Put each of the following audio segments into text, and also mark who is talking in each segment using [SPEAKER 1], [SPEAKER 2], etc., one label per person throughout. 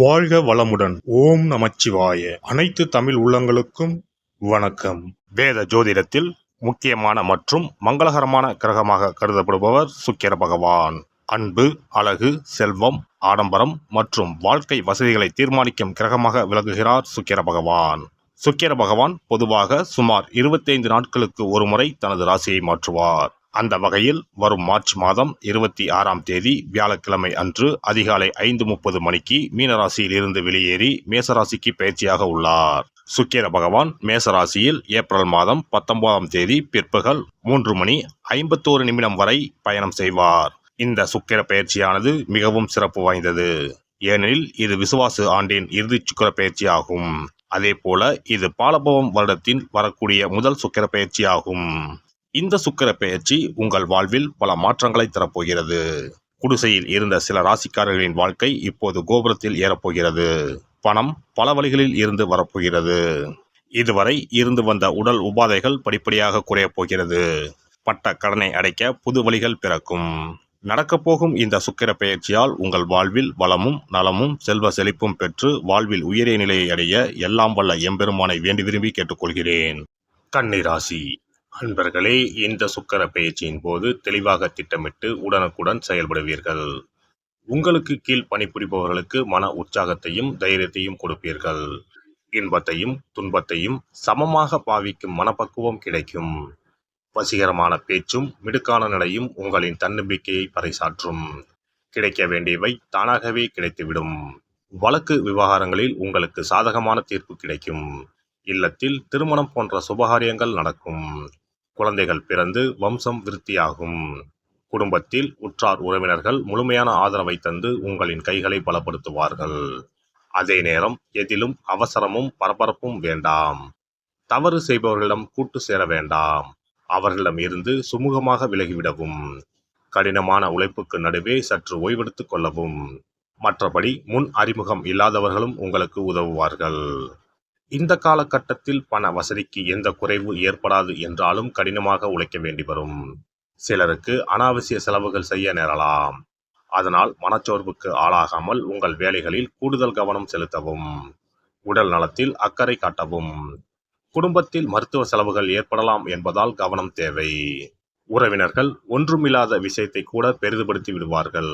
[SPEAKER 1] வாழ்க வளமுடன். ஓம் நமச்சிவாய. அனைத்து தமிழ் உள்ளங்களுக்கும் வணக்கம். வேத ஜோதிடத்தில் முக்கியமான மற்றும் மங்களகரமான கிரகமாக கருதப்படுபவர் சுக்கிர பகவான். அன்பு, அழகு, செல்வம், ஆடம்பரம் மற்றும் வாழ்க்கை வசதிகளை தீர்மானிக்கும் கிரகமாக விளங்குகிறார் சுக்கிர பகவான். சுக்கிர பகவான் பொதுவாக சுமார் 25 நாட்களுக்கு ஒருமுறை தனது ராசியை மாற்றுவார். அந்த வகையில் வரும் மார்ச் மாதம் 26ஆம் தேதி வியாழக்கிழமை அன்று அதிகாலை 5:30 மணிக்கு மீனராசியில் இருந்து வெளியேறி மேசராசிக்கு பயிற்சியாக உள்ளார். சுக்கிர பகவான் மேசராசியில் ஏப்ரல் மாதம் 19ஆம் தேதி பிற்பகல் 3:51 வரை பயணம் செய்வார். இந்த சுக்கிர பயிற்சியானது மிகவும் சிறப்பு வாய்ந்தது. ஏனெனில் இது விசுவாசு ஆண்டின் இறுதி சுக்கிர பயிற்சி ஆகும். அதே போல இது பாலபவம் வருடத்தின் வரக்கூடிய முதல் சுக்கிர பயிற்சி ஆகும். இந்த சுக்கிர பெயர்ச்சி உங்கள் வாழ்வில் பல மாற்றங்களை தரப்போகிறது. குடிசையில் இருந்த சில ராசிக்காரர்களின் வாழ்க்கை இப்போது கோபுரத்தில் ஏறப்போகிறது. பணம் பல வழிகளில் இருந்து வரப்போகிறது. இதுவரை இருந்து வந்த உடல் உபாதைகள் படிப்படியாக குறையப் போகிறது. பட்ட கடனை அடைக்க புது வழிகள் பிறக்கும். நடக்கப்போகும் இந்த சுக்கிர பெயர்ச்சியால் உங்கள் வாழ்வில் வளமும் நலமும் செல்வ செழிப்பும் பெற்று வாழ்வில் உயரிய நிலையை அடைய எல்லாம் வல்ல எம்பெருமானை வேண்டி விரும்பி கேட்டுக்கொள்கிறேன். கன்னி ராசி அன்பர்களே, இந்த சுக்கிர பெயர்ச்சியின் போது தெளிவாக திட்டமிட்டு உடனுக்குடன் செயல்படுவீர்கள். உங்களுக்கு கீழ் பணிபுரிபவர்களுக்கு மன உற்சாகத்தையும் தைரியத்தையும் கொடுப்பீர்கள். இன்பத்தையும் துன்பத்தையும் சமமாக பாவிக்கும் மனப்பக்குவம் கிடைக்கும். வசீகரமான பேச்சும் மிடுக்கான நிலையும் உங்களின் தன்னம்பிக்கையை பறைசாற்றும். கிடைக்க வேண்டியவை தானாகவே கிடைத்துவிடும். வழக்கு விவகாரங்களில் உங்களுக்கு சாதகமான தீர்ப்பு கிடைக்கும். இல்லத்தில் திருமணம் போன்ற சுபகாரியங்கள் நடக்கும். குழந்தைகள் பிறந்து வம்சம் விருத்தியாகும். குடும்பத்தில் உற்றார் உறவினர்கள் முழுமையான ஆதரவை தந்து உங்களின் கைகளை பலப்படுத்துவார்கள். அதே நேரம் எதிலும் அவசரமும் பரபரப்பும் வேண்டாம். தவறு செய்பவர்களிடம் கூட்டு சேர வேண்டாம். அவர்களிடம் இருந்து சுமூகமாக விலகிவிடவும். கடினமான உழைப்புக்கு நடுவே சற்று ஓய்வெடுத்துக் கொள்ளவும். மற்றபடி முன் அறிமுகம் இல்லாதவர்களும் உங்களுக்கு உதவுவார்கள். இந்த காலகட்டத்தில் பண வசதிக்கு எந்த குறைவு ஏற்படாது என்றாலும் கடினமாக உழைக்க வேண்டி வரும். சிலருக்கு அனாவசிய செலவுகள் செய்ய நேரலாம். அதனால் மனச்சோர்வுக்கு ஆளாகாமல் உங்கள் வேலைகளில் கூடுதல் கவனம் செலுத்தவும். உடல் நலத்தில் அக்கறை காட்டவும். குடும்பத்தில் மருத்துவ செலவுகள் ஏற்படலாம் என்பதால் கவனம் தேவை. உறவினர்கள் ஒன்றுமில்லாத விஷயத்தை கூட பெரிதுபடுத்தி விடுவார்கள்.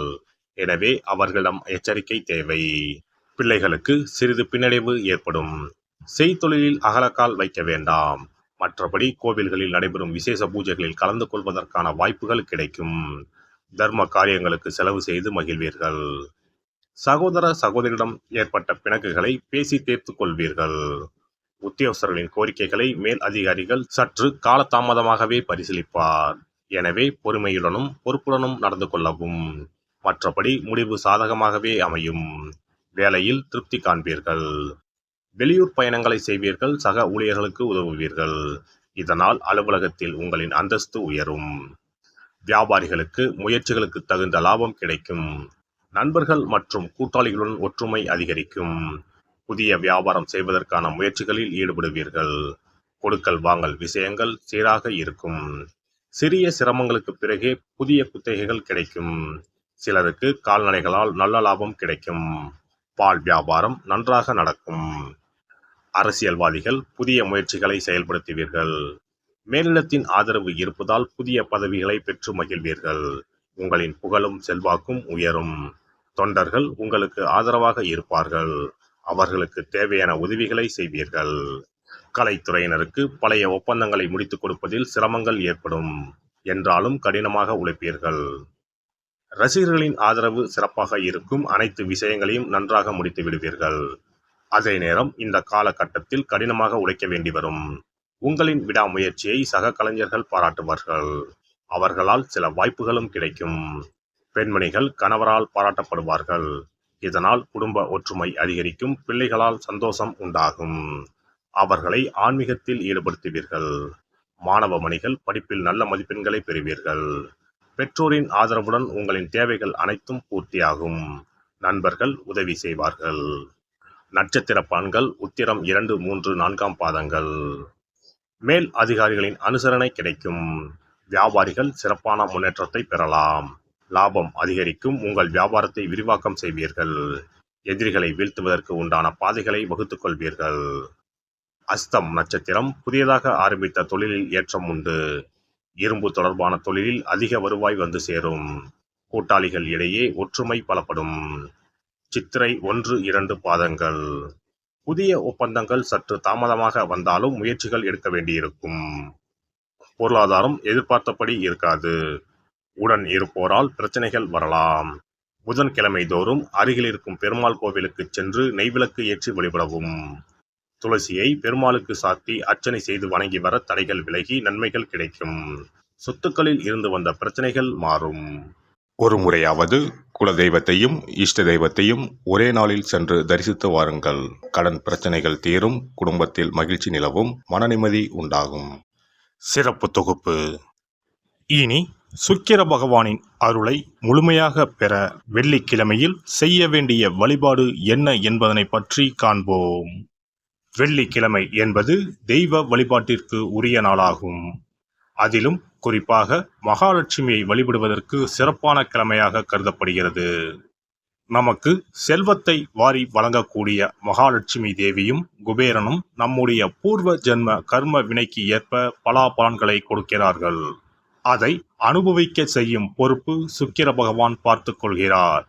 [SPEAKER 1] எனவே அவர்களிடம் எச்சரிக்கை தேவை. பிள்ளைகளுக்கு சிறிது பின்னடைவு ஏற்படும். செய்தொழிலில் அகலக்கால் வைக்க வேண்டாம். மற்றபடி கோவில்களில் நடைபெறும் விசேஷ பூஜைகளில் கலந்து கொள்வதற்கான வாய்ப்புகள் கிடைக்கும். தர்ம காரியங்களுக்கு செலவு செய்து மகிழ்வீர்கள். சகோதர சகோதரிடம் ஏற்பட்ட பிணக்குகளை பேசி தீர்த்து கொள்வீர்கள். உத்தியோகஸ்தர்களின் கோரிக்கைகளை மேல் அதிகாரிகள் சற்று காலதாமதமாகவே பரிசீலிப்பார். எனவே பொறுமையுடனும் பொறுப்புடனும் நடந்து கொள்ளவும். மற்றபடி முடிவு சாதகமாகவே அமையும். வேலையில் திருப்தி காண்பீர்கள். வெளியூர் பயணங்களை செய்வீர்கள். சக ஊழியர்களுக்கு உதவுவீர்கள். இதனால் அலுவலகத்தில் உங்களின் அந்தஸ்து உயரும். வியாபாரிகளுக்கு முயற்சிகளுக்கு தகுந்த லாபம் கிடைக்கும். நண்பர்கள் மற்றும் கூட்டாளிகளுடன் ஒற்றுமை அதிகரிக்கும். புதிய வியாபாரம் செய்வதற்கான முயற்சிகளில் ஈடுபடுவீர்கள். கொடுக்கல் வாங்கல் விஷயங்கள் சீராக இருக்கும். சிறிய சிரமங்களுக்கு பிறகே புதிய குத்தகைகள் கிடைக்கும். சிலருக்கு கால்நடைகளால் நல்ல லாபம் கிடைக்கும். பால் வியாபாரம் நன்றாக நடக்கும். அரசியல்வாதிகள் புதிய முயற்சிகளை செயல்படுத்துவீர்கள். மேலிடத்தின் ஆதரவு இருப்பதால் புதிய பதவிகளை பெற்று மகிழ்வீர்கள். உங்களின் புகழும் செல்வாக்கும் உயரும். தொண்டர்கள் உங்களுக்கு ஆதரவாக இருப்பார்கள். அவர்களுக்கு தேவையான உதவிகளை செய்வீர்கள். கலைத்துறையினருக்கு பழைய ஒப்பந்தங்களை முடித்துக் கொடுப்பதில் சிரமங்கள் ஏற்படும். என்றாலும் கடினமாக உழைப்பீர்கள். ரசிகர்களின் ஆதரவு சிறப்பாக இருக்கும். அனைத்து விஷயங்களையும் நன்றாக முடித்து விடுவீர்கள். அதே நேரம் இந்த காலகட்டத்தில் கடினமாக உழைக்க வேண்டி வரும். உங்களின் விடாமுயற்சியை சக கலைஞர்கள் பாராட்டுவார்கள். அவர்களால் சில வாய்ப்புகளும் கிடைக்கும். பெண்மணிகள் கணவரால் பாராட்டப்படுவார்கள். இதனால் குடும்ப ஒற்றுமை அதிகரிக்கும். பிள்ளைகளால் சந்தோஷம் உண்டாகும். அவர்களை ஆன்மீகத்தில் ஈடுபடுத்துவீர்கள். மாணவ மணிகள் படிப்பில் நல்ல மதிப்பெண்களை பெறுவீர்கள். பெற்றோரின் ஆதரவுடன் உங்களின் தேவைகள் அனைத்தும் பூர்த்தியாகும். நண்பர்கள் உதவி செய்வார்கள். நட்சத்திர பலன்கள் உத்திரம் 2, 3, 4 பாதங்கள். மேல் அதிகாரிகளின் அனுசரணை கிடைக்கும். வியாபாரிகள் சிறப்பான முன்னேற்றத்தை பெறலாம். லாபம் அதிகரிக்கும். உங்கள் வியாபாரத்தை விரிவாக்கம் செய்வீர்கள். எதிரிகளை வீழ்த்துவதற்கு உண்டான பாதைகளை வகுத்துக் கொள்வீர்கள். அஸ்தம் நட்சத்திரம். புதியதாக ஆரம்பித்த தொழிலில் ஏற்றம் உண்டு. இரும்பு தொடர்பான தொழிலில் அதிக வருவாய் வந்து சேரும். கூட்டாளிகள் இடையே ஒற்றுமை பலப்படும். சித்திரை 1-2 பாதங்கள். புதிய ஒப்பந்தங்கள் சற்று தாமதமாக வந்தாலும் முயற்சிகள் எடுக்க வேண்டியிருக்கும். பொருளாதாரம் எதிர்பார்த்தபடி இருக்காது. உடன் இருப்போரால் பிரச்சனைகள் வரலாம். புதன்கிழமை தோறும் அருகில் இருக்கும் பெருமாள் கோவிலுக்கு சென்று நெய்விளக்கு ஏற்றி வழிபடவும். துளசியை பெருமாளுக்கு சாத்தி அர்ச்சனை செய்து வணங்கி வர தடைகள் விலகி நன்மைகள் கிடைக்கும். சொத்துக்களில் இருந்து வந்த பிரச்சனைகள் மாறும். ஒரு முறையாவது குல தெய்வத்தையும் இஷ்ட தெய்வத்தையும் ஒரே நாளில் சென்று தரிசித்து வாருங்கள். கடன் பிரச்சனைகள் தீரும். குடும்பத்தில் மகிழ்ச்சி நிலவும். மன நிம்மதி உண்டாகும். சிறப்பு தொகுப்பு. இனி சுக்கிர பகவானின் அருளை முழுமையாக பெற வெள்ளிக்கிழமையில் செய்ய வேண்டிய வழிபாடு என்ன என்பதனை பற்றி காண்போம். வெள்ளிக்கிழமை என்பது தெய்வ வழிபாட்டிற்கு உரிய நாளாகும். அதிலும் குறிப்பாக மகாலட்சுமியை வழிபடுவதற்கு சிறப்பான கிழமையாக கருதப்படுகிறது. நமக்கு செல்வத்தை வாரி வழங்கக்கூடிய மகாலட்சுமி தேவியும் குபேரனும் நம்முடைய பூர்வ ஜென்ம கர்ம வினைக்கு ஏற்ப பலாபலன்களை கொடுக்கிறார்கள். அதை அனுபவிக்க செய்யும் பொறுப்பு சுக்கிர பகவான் பார்த்து கொள்கிறார்.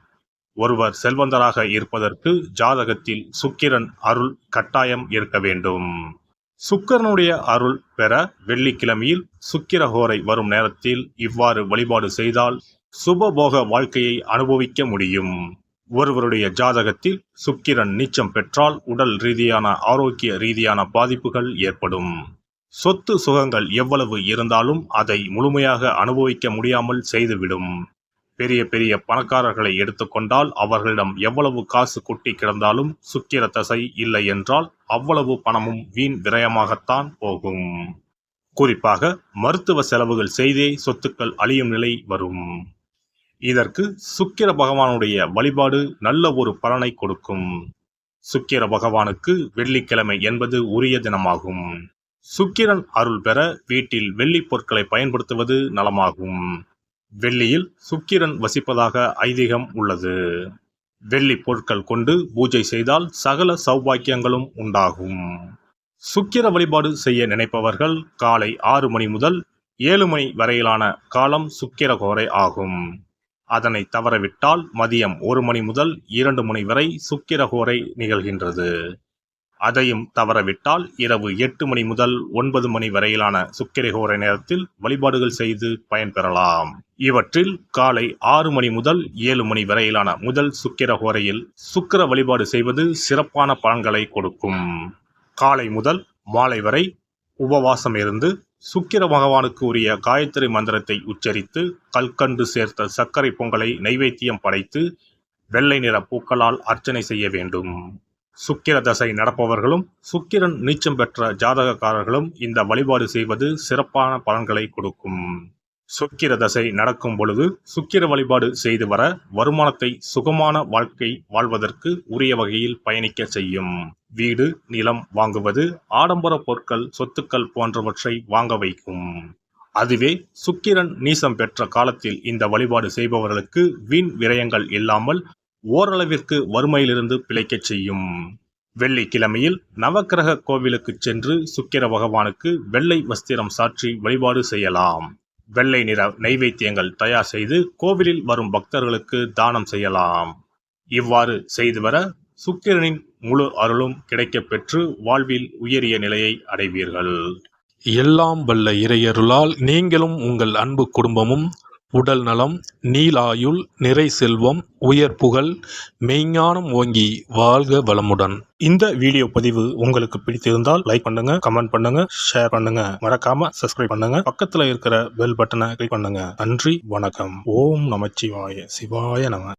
[SPEAKER 1] ஒருவர் செல்வந்தராக இருப்பதற்கு ஜாதகத்தில் சுக்கிரன் அருள் கட்டாயம் இருக்க வேண்டும். சுக்கிரனுடைய அருள் பெற வெள்ளிக்கிழமையில் சுக்கிரஹோரை வரும் நேரத்தில் இவ்வாறு வழிபாடு செய்தால் சுபபோக வாழ்க்கையை அனுபவிக்க முடியும். ஒருவருடைய ஜாதகத்தில் சுக்கிரன் நீச்சம் பெற்றால் உடல் ரீதியான ஆரோக்கிய ரீதியான பாதிப்புகள் ஏற்படும். சொத்து சுகங்கள் எவ்வளவு இருந்தாலும் அதை முழுமையாக அனுபவிக்க முடியாமல் செய்துவிடும். பெரிய பெரிய பணக்காரர்களை எடுத்துக்கொண்டால் அவர்களிடம் எவ்வளவு காசு கொட்டி கிடந்தாலும் சுக்கிர தசை இல்லை என்றால் அவ்வளவு பணமும் வீண் விரயமாகத்தான் போகும். குறிப்பாக மருத்துவ செலவுகள் செய்தே சொத்துக்கள் அழியும் நிலை வரும். இதற்கு சுக்கிர பகவானுடைய வழிபாடு நல்ல ஒரு பலனை கொடுக்கும். சுக்கிர பகவானுக்கு வெள்ளிக்கிழமை என்பது உரிய தினமாகும். சுக்கிரன் அருள் பெற வீட்டில் வெள்ளி பொருட்களை பயன்படுத்துவது நலமாகும். வெள்ளியில் சுக்கிரன் வசிப்பதாக ஐதீகம் உள்ளது. வெள்ளி பொருட்கள் கொண்டு பூஜை செய்தால் சகல சௌபாக்கியங்களும் உண்டாகும். சுக்கிர வழிபாடு செய்ய நினைப்பவர்கள் காலை 6 மணி முதல் 7 மணி வரையிலான காலம் சுக்கிரஹோரை ஆகும். அதனை தவறவிட்டால் மதியம் 1 மணி முதல் 2 மணி வரை சுக்கிரஹோரை நிகழ்கின்றது. அதையும் தவறவிட்டால் இரவு 8 மணி முதல் 9 மணி வரையிலான சுக்கிரஹோரை நேரத்தில் வழிபாடுகள் செய்து பயன்பெறலாம். இவற்றில் காலை 6 மணி முதல் 7 மணி வரையிலான முதல் சுக்கிரஹோரையில் சுக்கிர வழிபாடு செய்வது சிறப்பான பலன்களை கொடுக்கும். காலை முதல் மாலை வரை உபவாசம் இருந்து சுக்கிர பகவானுக்கு உரிய காயத்ரி மந்திரத்தை உச்சரித்து கல்கண்டு சேர்த்த சர்க்கரை பொங்கலை நைவேத்தியம் படைத்து வெள்ளை நிற பூக்களால் அர்ச்சனை செய்ய வேண்டும். சுக்கிர தசை நடப்பவர்களும் சுக்கிரன் நீச்சம் பெற்ற ஜாதகக்காரர்களும் இந்த வழிபாடு செய்வது சிறப்பான பலன்களை கொடுக்கும். சுக்கிர தசை நடக்கும் பொழுது சுக்கிர வழிபாடு செய்து வர வருமானத்தை சுகமான வாழ்க்கை வாழ்வதற்கு உரிய வகையில் பயணிக்க செய்யும். வீடு நிலம் வாங்குவது, ஆடம்பர பொருட்கள் சொத்துக்கள் போன்றவற்றை வாங்க வைக்கும். அதுவே சுக்கிரன் நீசம் பெற்ற காலத்தில் இந்த வழிபாடு செய்பவர்களுக்கு வீண் விரயங்கள் இல்லாமல் ஓரளவிற்கு வறுமையிலிருந்து பிழைக்கச் செய்யும். வெள்ளிக்கிழமையில் நவக்கிரக கோவிலுக்கு சென்று சுக்கிர பகவானுக்கு வெள்ளை வஸ்திரம் சாற்றி வழிபாடு செய்யலாம். வெள்ளை நிற நைவேத்தியங்கள் தயார் செய்து கோவிலில் வரும் பக்தர்களுக்கு தானம் செய்யலாம். இவ்வாறு செய்து வர சுக்கிரனின் முழு அருளும் கிடைக்கப் பெற்று வாழ்வில் உயரிய நிலையை அடைவீர்கள்.
[SPEAKER 2] எல்லாம் வல்ல இறையருளால் நீங்களும் உங்கள் அன்பு குடும்பமும் உடல் நலம், நீலாயுள், நிறை செல்வம், உயர் புகழ், மெய்ஞானம் ஓங்கி வாழ்க வளமுடன்.
[SPEAKER 1] இந்த வீடியோ பதிவு உங்களுக்கு பிடித்திருந்தால் லைக் பண்ணுங்க, கமெண்ட் பண்ணுங்க, ஷேர் பண்ணுங்க, மறக்காம சப்ஸ்கிரைப் பண்ணுங்க, பக்கத்துல இருக்கிற பெல் பட்டனை கிளிக் பண்ணுங்க. நன்றி, வணக்கம். ஓம் நமச்சிவாய. சிவாய நம.